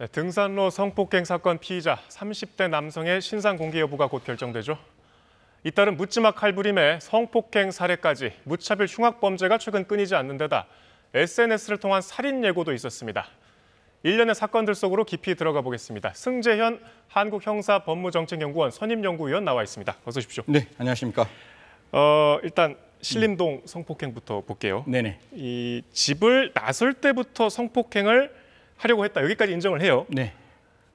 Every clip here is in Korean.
네, 등산로 성폭행 사건 피의자 30대 남성의 신상 공개 여부가 곧 결정되죠. 잇따른 묻지마 칼부림에 성폭행 사례까지 무차별 흉악 범죄가 최근 끊이지 않는 데다 SNS를 통한 살인 예고도 있었습니다. 일련의 사건들 속으로 깊이 들어가 보겠습니다. 승재현 한국형사법무정책연구원 선임연구위원 나와 있습니다. 어서 오십시오. 네, 안녕하십니까. 일단 신림동 성폭행부터 볼게요. 네네. 이 집을 나설 때부터 성폭행을 하려고 했다. 여기까지 인정을 해요. 네.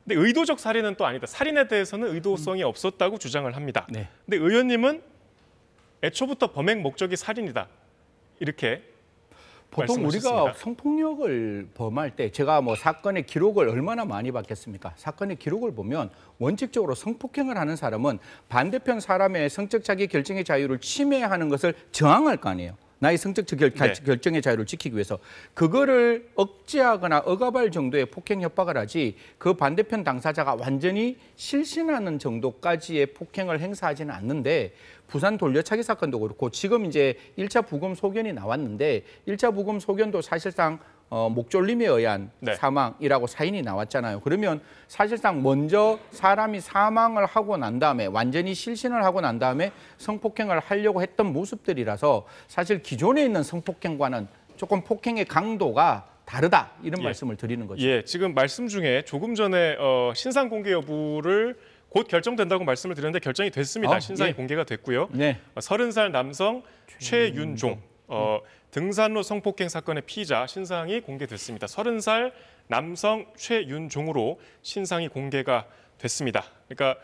근데 의도적 살인은 또 아니다. 살인에 대해서는 의도성이 없었다고 주장을 합니다. 네. 근데 의원님은 애초부터 범행 목적이 살인이다. 이렇게 보통 우리가 말씀하셨습니다. 성폭력을 범할 때 제가 뭐 사건의 기록을 얼마나 많이 봤겠습니까? 사건의 기록을 보면 원칙적으로 성폭행을 하는 사람은 반대편 사람의 성적 자기 결정의 자유를 침해하는 것을 저항할 거 아니에요. 나의 성적 결정의 자유를 지키기 위해서 그거를 억제하거나 억압할 정도의 폭행 협박을 하지 그 반대편 당사자가 완전히 실신하는 정도까지의 폭행을 행사하지는 않는데 부산 돌려차기 사건도 그렇고 지금 이제 1차 부검 소견이 나왔는데 1차 부검 소견도 사실상 목졸림에 의한 사망이라고 사인이 나왔잖아요. 그러면 사실상 먼저 사람이 사망을 하고 난 다음에 완전히 실신을 하고 난 다음에 성폭행을 하려고 했던 모습들이라서 사실 기존에 있는 성폭행과는 조금 폭행의 강도가 다르다 이런 말씀을 드리는 거죠. 예, 지금 말씀 중에 조금 전에 신상 공개 여부를 곧 결정된다고 말씀을 드렸는데 결정이 됐습니다. 신상이 공개가 됐고요. 네. 30살 남성 최윤종. 등산로 성폭행 사건의 피의자 신상이 공개됐습니다. 30살 남성 최윤종으로 신상이 공개가 됐습니다. 그러니까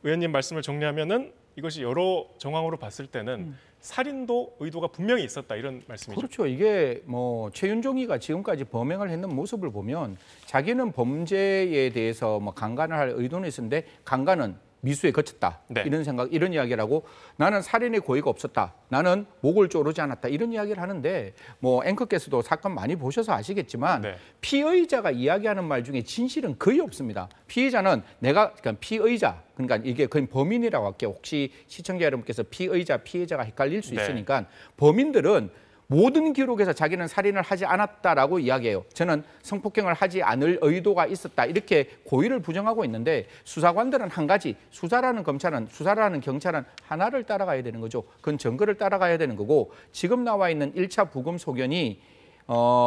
의원님 말씀을 정리하면은 이것이 여러 정황으로 봤을 때는 살인도 의도가 분명히 있었다 이런 말씀이죠. 그렇죠. 이게 뭐 최윤종이가 지금까지 범행을 했는 모습을 보면 자기는 범죄에 대해서 뭐 강간을 할 의도는 있었는데 강간은 미수에 그쳤다. 이런 생각, 이런 이야기를 하고 나는 살인의 고의가 없었다. 나는 목을 조르지 않았다. 이런 이야기를 하는데 뭐 앵커께서도 사건 많이 보셔서 아시겠지만 피의자가 이야기하는 말 중에 진실은 거의 없습니다. 피의자는 그러니까 피의자, 그러니까 이게 거의 범인이라고 할게요. 혹시 시청자 여러분께서 피의자, 피해자가 헷갈릴 수 있으니까 범인들은 모든 기록에서 자기는 살인을 하지 않았다라고 이야기해요. 저는 성폭행을 하지 않을 의도가 있었다. 이렇게 고의를 부정하고 있는데 수사관들은 한 가지, 수사라는 경찰은 하나를 따라가야 되는 거죠. 그건 증거를 따라가야 되는 거고 지금 나와 있는 1차 부검 소견이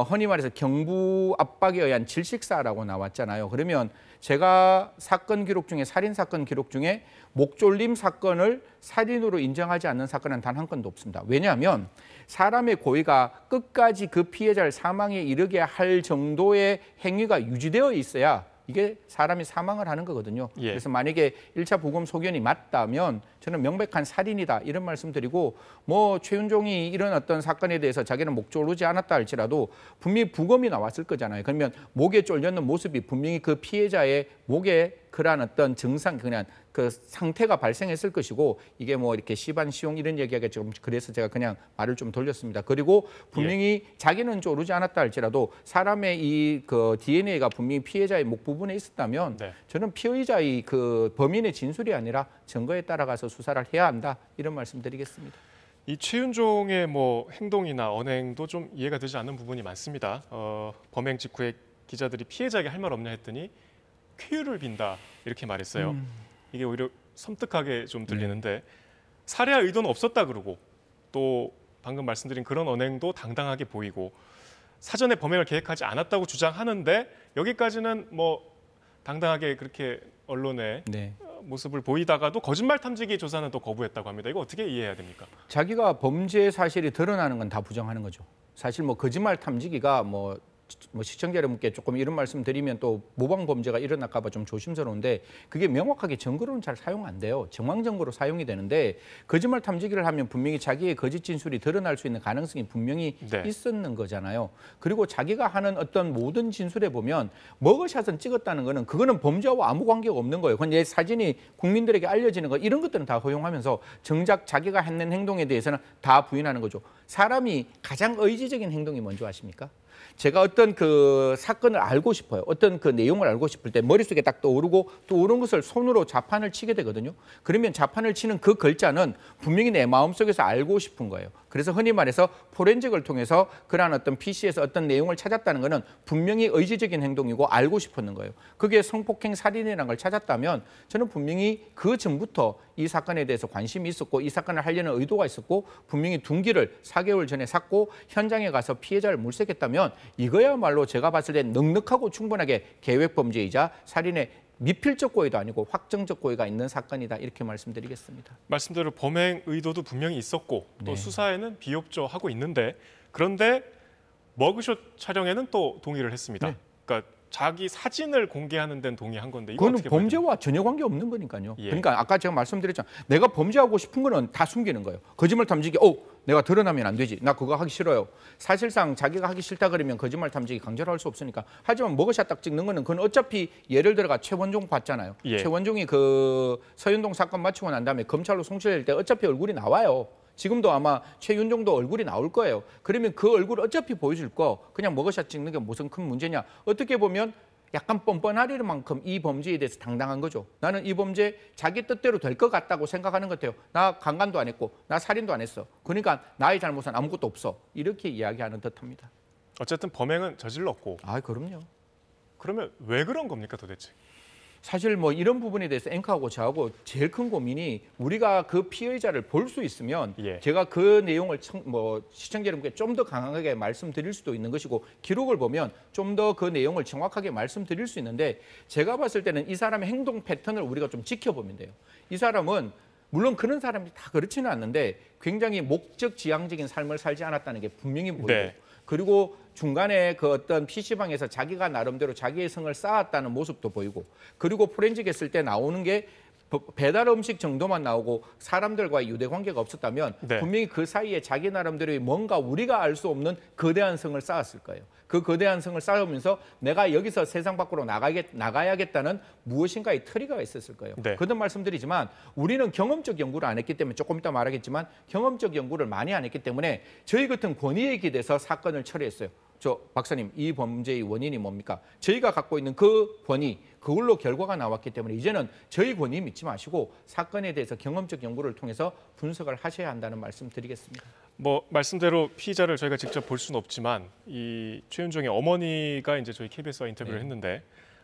흔히 말해서 경부 압박에 의한 질식사라고 나왔잖아요. 그러면 제가 사건 기록 중에 살인 사건 기록 중에 목졸림 사건을 살인으로 인정하지 않는 사건은 단 한 건도 없습니다. 왜냐하면 사람의 고의가 끝까지 그 피해자를 사망에 이르게 할 정도의 행위가 유지되어 있어야 이게 사람이 사망을 하는 거거든요. 그래서 만약에 1차 부검 소견이 맞다면 저는 명백한 살인이다 이런 말씀드리고 뭐 최윤종이 이런 어떤 사건에 대해서 자기는 목 조르지 않았다 할지라도 분명히 부검이 나왔을 거잖아요. 그러면 목에 쫄렸는 모습이 분명히 그 피해자의 목에 그러한 어떤 증상 그냥 그 상태가 발생했을 것이고 이게 뭐 이렇게 시반 시용 이런 얘기가 좀 그래서 제가 그냥 말을 좀 돌렸습니다. 그리고 분명히 자기는 조르지 않았다 할지라도 사람의 이 그 DNA가 분명히 피해자의 목 부분에 있었다면 저는 피의자의 그 범인의 진술이 아니라 증거에 따라가서 수사를 해야 한다 이런 말씀드리겠습니다. 이 최윤종의 뭐 행동이나 언행도 좀 이해가 되지 않는 부분이 많습니다. 범행 직후에 기자들이 피해자에게 할 말 없냐 했더니 쾌유를 빈다 이렇게 말했어요. 이게 오히려 섬뜩하게 좀 들리는데 살해할 의도는 없었다 그러고 또 방금 말씀드린 그런 언행도 당당하게 보이고 사전에 범행을 계획하지 않았다고 주장하는데 여기까지는 뭐 당당하게 그렇게 언론에 모습을 보이다가도 거짓말 탐지기 조사는 또 거부했다고 합니다. 이거 어떻게 이해해야 됩니까? 자기가 범죄 사실이 드러나는 건 다 부정하는 거죠. 사실 뭐 거짓말 탐지기가 뭐 시청자 여러분께 조금 이런 말씀 드리면 또 모방 범죄가 일어날까 봐 좀 조심스러운데 그게 명확하게 증거로는 잘 사용 안 돼요. 정황 증거로 사용이 되는데 거짓말 탐지기를 하면 분명히 자기의 거짓 진술이 드러날 수 있는 가능성이 분명히 있었는 거잖아요. 그리고 자기가 하는 어떤 모든 진술에 보면 머그샷은 찍었다는 거는 그거는 범죄와 아무 관계가 없는 거예요. 그건 사진이 국민들에게 알려지는 거 이런 것들은 다 허용하면서 정작 자기가 했는 행동에 대해서는 다 부인하는 거죠. 사람이 가장 의지적인 행동이 뭔지 아십니까? 제가 어떤 그 사건을 알고 싶어요. 어떤 그 내용을 알고 싶을 때 머릿속에 딱 떠오르고 떠오른 것을 손으로 자판을 치게 되거든요. 그러면 자판을 치는 그 글자는 분명히 내 마음속에서 알고 싶은 거예요. 그래서 흔히 말해서 포렌식을 통해서 그러한 어떤 PC에서 어떤 내용을 찾았다는 것은 분명히 의지적인 행동이고 알고 싶었는 거예요. 그게 성폭행 살인이라는 걸 찾았다면 저는 분명히 그 전부터 이 사건에 대해서 관심이 있었고 이 사건을 하려는 의도가 있었고 분명히 둔기를 4개월 전에 샀고 현장에 가서 피해자를 물색했다면 이거야말로 제가 봤을 때 넉넉하고 충분하게 계획범죄이자 살인의 미필적 고의도 아니고 확정적 고의가 있는 사건이다 이렇게 말씀드리겠습니다. 말씀대로 범행 의도도 분명히 있었고 또 네. 수사에는 비협조하고 있는데 그런데 머그샷 촬영에는 또 동의를 했습니다. 네. 그러니까 자기 사진을 공개하는 데는 동의한 건데 이거 그거는 어떻게 봐야 범죄와 전혀 관계 없는 거니까요. 예. 그러니까 아까 제가 말씀드렸잖아요. 내가 범죄하고 싶은 거는 다 숨기는 거예요. 거짓말 탐지기, 내가 드러나면 안 되지. 나 그거 하기 싫어요. 사실상 자기가 하기 싫다 그러면 거짓말 탐지기 강제로 할 수 없으니까. 하지만 머그샷 딱 찍는 거는 그건 어차피 예를 들어가 최원종 봤잖아요. 예. 최원종이 그 서현동 사건 마치고 난 다음에 검찰로 송치될 때 어차피 얼굴이 나와요. 지금도 아마 최윤종도 얼굴이 나올 거예요. 그러면 그 얼굴 어차피 보여줄 거 그냥 머그샷 찍는 게 무슨 큰 문제냐. 어떻게 보면 약간 뻔뻔하리는 만큼 이 범죄에 대해서 당당한 거죠. 나는 이 범죄 자기 뜻대로 될 것 같다고 생각하는 것 같아요. 나 강간도 안 했고 나 살인도 안 했어. 그러니까 나의 잘못은 아무것도 없어. 이렇게 이야기하는 듯합니다. 어쨌든 범행은 저질렀고 아, 그럼요. 그러면 왜 그런 겁니까 도대체? 사실 뭐 이런 부분에 대해서 앵커하고 저하고 제일 큰 고민이 우리가 그 피해자를 볼 수 있으면 예. 제가 그 내용을 시청자 여러분께 좀 더 강하게 말씀드릴 수도 있는 것이고 기록을 보면 좀 더 그 내용을 정확하게 말씀드릴 수 있는데 제가 봤을 때는 이 사람의 행동 패턴을 우리가 좀 지켜보면 돼요. 이 사람은 물론 그런 사람이 다 그렇지는 않는데 굉장히 목적 지향적인 삶을 살지 않았다는 게 분명히 보이고 네. 그리고 중간에 그 어떤 PC방에서 자기가 나름대로 자기의 성을 쌓았다는 모습도 보이고 그리고 포렌식 했을 때 나오는 게 배달 음식 정도만 나오고 사람들과의 유대 관계가 없었다면 네. 분명히 그 사이에 자기 나름대로의 뭔가 우리가 알 수 없는 거대한 성을 쌓았을 거예요. 그 거대한 성을 쌓으면서 내가 여기서 세상 밖으로 나가야겠다는 무엇인가의 트리거가 있었을 거예요. 네. 거듭 말씀드리지만 우리는 경험적 연구를 안 했기 때문에 조금 이따 말하겠지만 경험적 연구를 많이 안 했기 때문에 저희 같은 권위에 기대서 사건을 처리했어요. 저 박사님, 이 범죄의 원인이 뭡니까? 저희가 갖고 있는 그 권위, 그걸로 결과가 나왔기 때문에 이제는 저희 권위 믿지 마시고 사건에 대해서 경험적 연구를 통해서 분석을 하셔야 한다는 말씀 드리겠습니다. 뭐 말씀대로 피의자를 저희가 직접 볼 수는 없지만 이 최윤종의 어머니가 이제 저희 KBS와 인터뷰를 했는데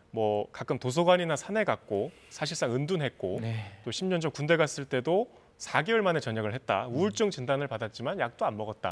뭐 가끔 도서관이나 산에 갔고 사실상 은둔했고 또 10년 전 군대 갔을 때도 4개월 만에 전역을 했다. 우울증 진단을 받았지만 약도 안 먹었다.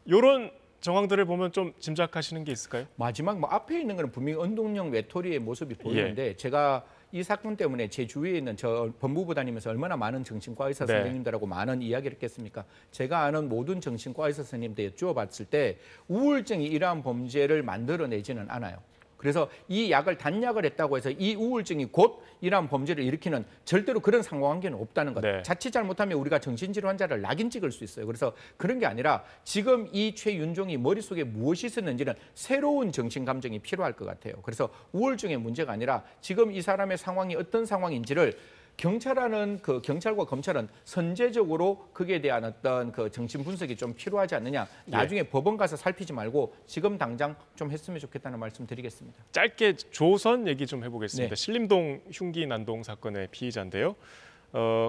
이런 정황들을 보면 좀 짐작하시는 게 있을까요? 마지막 앞에 있는 건 분명히 은동형 외톨이의 모습이 보이는데 제가 이 사건 때문에 제 주위에 있는 저 법무부 다니면서 얼마나 많은 정신과 의사 선생님들하고 많은 이야기를 했겠습니까? 제가 아는 모든 정신과 의사 선생님들 여쭈어봤을 때 우울증이 이러한 범죄를 만들어내지는 않아요. 그래서 이 약을 단약을 했다고 해서 이 우울증이 곧 이러한 범죄를 일으키는 절대로 그런 상호관계는 없다는 것. 자칫 잘못하면 우리가 정신질환 환자를 낙인 찍을 수 있어요. 그래서 그런 게 아니라 지금 이 최윤종이 머릿속에 무엇이 있었는지는 새로운 정신 감정이 필요할 것 같아요. 그래서 우울증의 문제가 아니라 지금 이 사람의 상황이 어떤 상황인지를 경찰과 검찰은 선제적으로 그에 대한 어떤 그 정신 분석이 좀 필요하지 않느냐. 나중에 법원 가서 살피지 말고 지금 당장 좀 했으면 좋겠다는 말씀 드리겠습니다. 짧게 조선 얘기 좀 해보겠습니다. 신림동 흉기 난동 사건의 피의자인데요.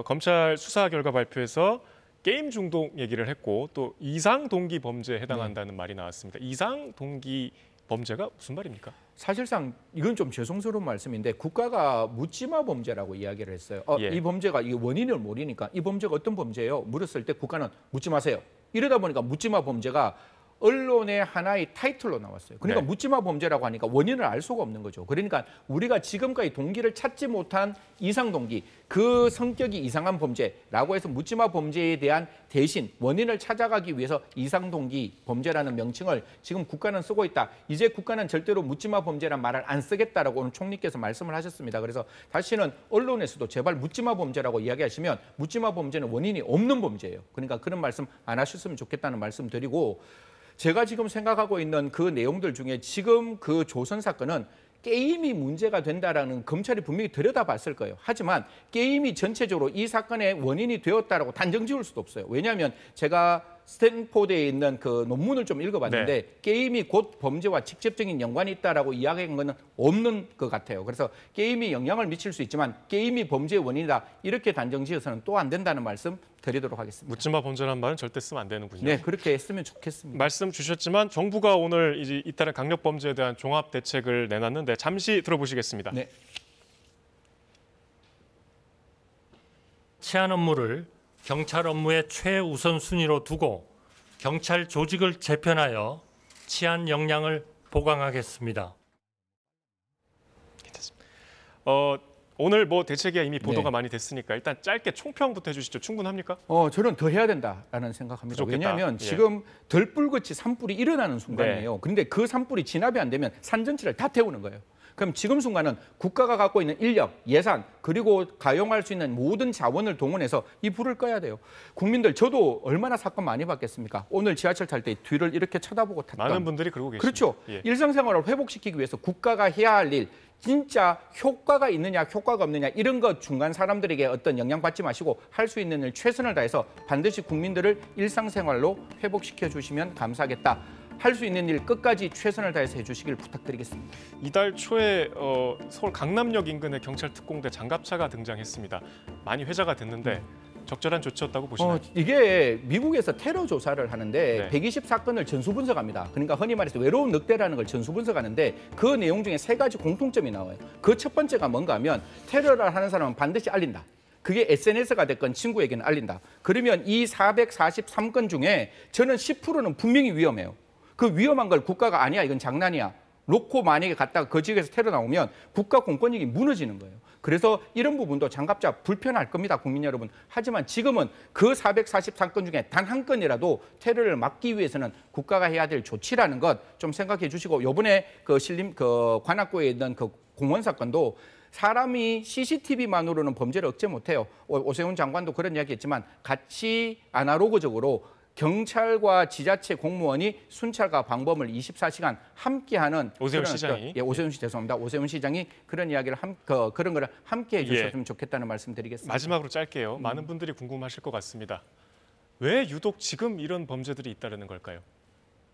검찰 수사 결과 발표에서 게임 중독 얘기를 했고 또 이상 동기 범죄에 해당한다는 말이 나왔습니다. 이상 동기 범죄가 무슨 말입니까? 사실상 이건 좀 죄송스러운 말씀인데 국가가 묻지마 범죄라고 이야기를 했어요. 이 범죄가 이 원인을 모르니까 이 범죄가 어떤 범죄예요? 물었을 때 국가는 묻지 마세요. 이러다 보니까 묻지마 범죄가 언론의 하나의 타이틀로 나왔어요. 그러니까 묻지마 범죄라고 하니까 원인을 알 수가 없는 거죠. 그러니까 우리가 지금까지 동기를 찾지 못한 이상 동기, 그 성격이 이상한 범죄라고 해서 묻지마 범죄에 대한 대신 원인을 찾아가기 위해서 이상 동기 범죄라는 명칭을 지금 국가는 쓰고 있다. 이제 국가는 절대로 묻지마 범죄란 말을 안 쓰겠다라고 오늘 총리께서 말씀을 하셨습니다. 그래서 다시는 언론에서도 제발 묻지마 범죄라고 이야기하시면 묻지마 범죄는 원인이 없는 범죄예요. 그러니까 그런 말씀 안 하셨으면 좋겠다는 말씀 드리고 제가 지금 생각하고 있는 그 내용들 중에 지금 그 조선 사건은 게임이 문제가 된다라는 검찰이 분명히 들여다봤을 거예요. 하지만 게임이 전체적으로 이 사건의 원인이 되었다라고 단정 지을 수도 없어요. 왜냐하면 제가 스탠포드에 있는 그 논문을 좀 읽어봤는데 게임이 곧 범죄와 직접적인 연관이 있다라고 이야기한 것은 없는 것 같아요. 그래서 게임이 영향을 미칠 수 있지만 게임이 범죄의 원인이다 이렇게 단정지어서는 또 안 된다는 말씀 드리도록 하겠습니다. 묻지마 범죄라는 말은 절대 쓰면 안 되는군요. 네, 그렇게 했으면 좋겠습니다. 말씀 주셨지만 정부가 오늘 이제 잇따른 강력 범죄에 대한 종합 대책을 내놨는데 잠시 들어보시겠습니다. 네. 치안 업무를 경찰 업무의 최우선 순위로 두고 경찰 조직을 재편하여 치안 역량을 보강하겠습니다. 괜찮습니다. 오늘 뭐 대책이 이미 보도가 많이 됐으니까 일단 짧게 총평부터 해주시죠. 충분합니까? 저는 더 해야 된다라는 생각합니다. 부족했다. 왜냐하면 지금 덜불같이 산불이 일어나는 순간이에요. 그런데 그 산불이 진압이 안 되면 산 전체를 다 태우는 거예요. 그럼 지금 순간은 국가가 갖고 있는 인력, 예산, 그리고 가용할 수 있는 모든 자원을 동원해서 이 불을 꺼야 돼요. 국민들, 저도 얼마나 사건 많이 봤겠습니까? 오늘 지하철 탈 때 뒤를 이렇게 쳐다보고 탔던. 많은 분들이 그러고 계십니다. 그렇죠. 예. 일상생활을 회복시키기 위해서 국가가 해야 할 일, 진짜 효과가 있느냐 효과가 없느냐 이런 것 중간 사람들에게 어떤 영향받지 마시고 할 수 있는 일 최선을 다해서 반드시 국민들을 일상생활로 회복시켜 주시면 감사하겠다. 할 수 있는 일 끝까지 최선을 다해서 해주시길 부탁드리겠습니다. 이달 초에 서울 강남역 인근의 경찰 특공대 장갑차가 등장했습니다. 많이 회자가 됐는데 적절한 조치였다고 보시나요? 이게 미국에서 테러 조사를 하는데 120 사건을 전수 분석합니다. 그러니까 흔히 말해서 외로운 늑대라는 걸 전수 분석하는데 그 내용 중에 3가지 공통점이 나와요. 그 첫 번째가 뭔가 하면 테러를 하는 사람은 반드시 알린다. 그게 SNS가 됐건 친구에게는 알린다. 그러면 이 443건 중에 저는 10%는 분명히 위험해요. 그 위험한 걸 국가가 아니야, 이건 장난이야. 놓고 만약에 갔다가 그 지역에서 테러 나오면 국가 공권력이 무너지는 거예요. 그래서 이런 부분도 장갑차 불편할 겁니다, 국민 여러분. 하지만 지금은 그 443건 중에 단 한 건이라도 테러를 막기 위해서는 국가가 해야 될 조치라는 것 좀 생각해 주시고, 요번에 그 관악구에 있는 그 공원 사건도 사람이 CCTV만으로는 범죄를 억제 못해요. 오세훈 장관도 그런 이야기했지만 같이 아날로그적으로 경찰과 지자체 공무원이 순찰과 방범을 24시간 함께하는 오세훈 시장이 오세훈 시 죄송합니다. 오세훈 시장이 그런 이야기를 그런 거를 함께 해주셨으면 좋겠다는 말씀드리겠습니다. 마지막으로 짧게요. 많은 분들이 궁금하실 것 같습니다. 왜 유독 지금 이런 범죄들이 잇따르는 걸까요?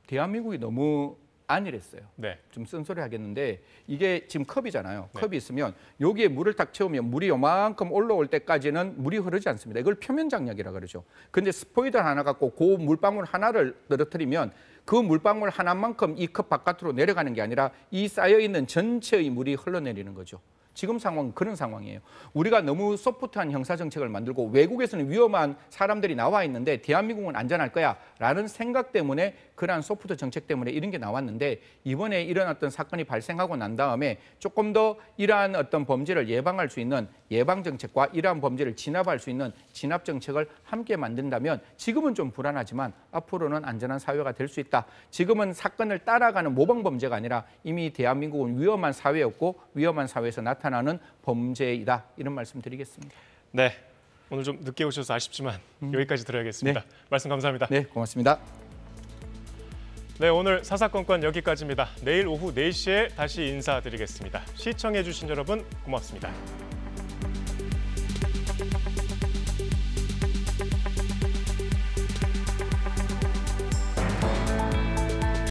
대한민국이 너무 안일했어요. 네. 좀 쓴소리 하겠는데 이게 지금 컵이잖아요. 컵이 있으면 여기에 물을 딱 채우면 물이 요만큼 올라올 때까지는 물이 흐르지 않습니다. 이걸 표면 장력이라 그러죠. 근데 스포이드 하나 갖고 그 물방울 하나를 떨어뜨리면 그 물방울 하나만큼 이 컵 바깥으로 내려가는 게 아니라 이 쌓여있는 전체의 물이 흘러내리는 거죠. 지금 상황은 그런 상황이에요. 우리가 너무 소프트한 형사정책을 만들고 외국에서는 위험한 사람들이 나와 있는데 대한민국은 안전할 거야 라는 생각 때문에 그러한 소프트 정책 때문에 이런 게 나왔는데 이번에 일어났던 사건이 발생하고 난 다음에 조금 더 이러한 어떤 범죄를 예방할 수 있는 예방정책과 이러한 범죄를 진압할 수 있는 진압정책을 함께 만든다면 지금은 좀 불안하지만 앞으로는 안전한 사회가 될 수 있다. 지금은 사건을 따라가는 모방범죄가 아니라 이미 대한민국은 위험한 사회였고 위험한 사회에서 나타나는 범죄이다. 이런 말씀 드리겠습니다. 네, 오늘 좀 늦게 오셔서 아쉽지만 여기까지 들어야겠습니다. 말씀 감사합니다. 네, 고맙습니다. 네, 오늘 사사건건 여기까지입니다. 내일 오후 4시에 다시 인사드리겠습니다. 시청해주신 여러분 고맙습니다.